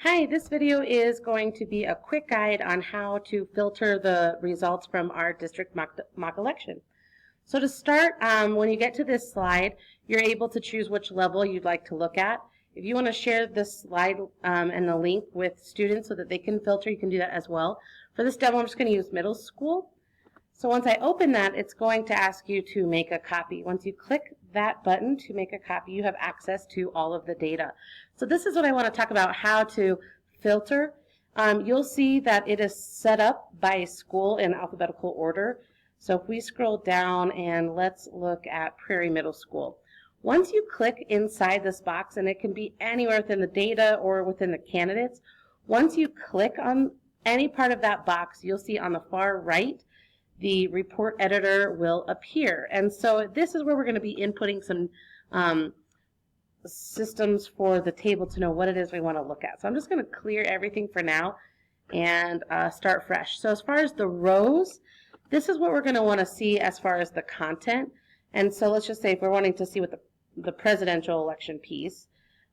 Hi, this video is going to be a quick guide on how to filter the results from our district mock election. So to start, when you get to this slide, you're able to choose which level you'd like to look at. If you want to share this slide and the link with students so that they can filter, you can do that as well. For this demo, I'm just going to use middle school. So once I open that, it's going to ask you to make a copy. Once you click that button to make a copy, you have access to all of the data. So this is what I want to talk about, how to filter. You'll see that it is set up by school in alphabetical order. So if we scroll down and let's look at Prairie Middle School. Once you click inside this box, and it can be anywhere within the data or within the candidates, once you click on any part of that box, you'll see on the far right, the report editor will appear. And so this is where we're going to be inputting some systems for the table to know what it is we want to look at. So I'm just going to clear everything for now and start fresh. So as far as the rows, this is what we're going to want to see as far as the content. And so let's just say if we're wanting to see what the presidential election piece,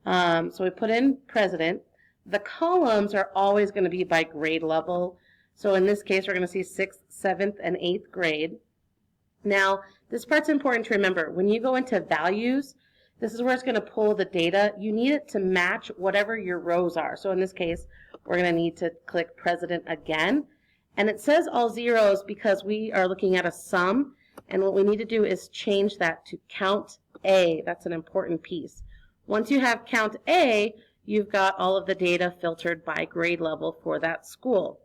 so we put in president. The columns are always going to be by grade level. So in this case, we're going to see 6th, 7th, and 8th grade. Now, this part's important to remember. When you go into values, this is where it's going to pull the data. You need it to match whatever your rows are. So in this case, we're going to need to click president again. And it says all zeros because we are looking at a sum. And what we need to do is change that to count A. That's an important piece. Once you have count A, you've got all of the data filtered by grade level for that school.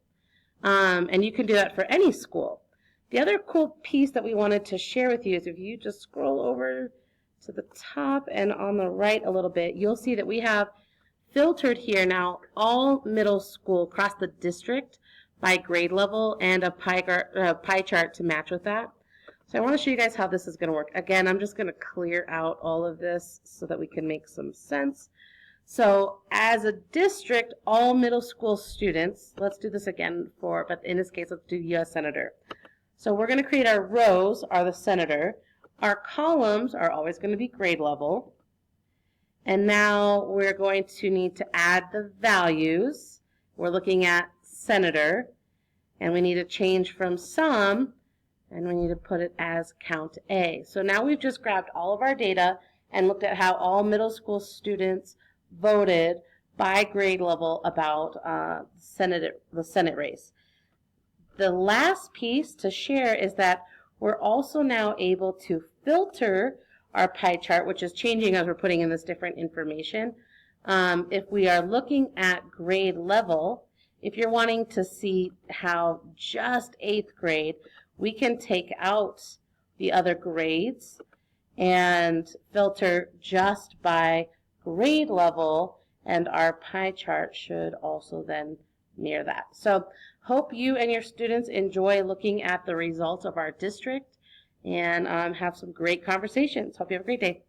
And you can do that for any school. The other cool piece that we wanted to share with you is if you just scroll over to the top and on the right a little bit, you'll see that we have filtered here now all middle school across the district by grade level and a pie chart to match with that. So I want to show you guys how this is going to work. Again, I'm just going to clear out all of this so that we can make some sense. So as a district, all middle school students, let's do this again but in this case, let's do U.S. Senator. So we're going to create our rows are the senator. Our columns are always going to be grade level. And now we're going to need to add the values. We're looking at senator, and we need to change from sum, and we need to put it as count A. So now we've just grabbed all of our data and looked at how all middle school students voted by grade level about the Senate race. The last piece to share is that we're also now able to filter our pie chart, which is changing as we're putting in this different information. If we are looking at grade level, if you're wanting to see how just 8th grade, we can take out the other grades and filter just by grade level, and our pie chart should also then mirror that. So hope you and your students enjoy looking at the results of our district and have some great conversations. Hope you have a great day.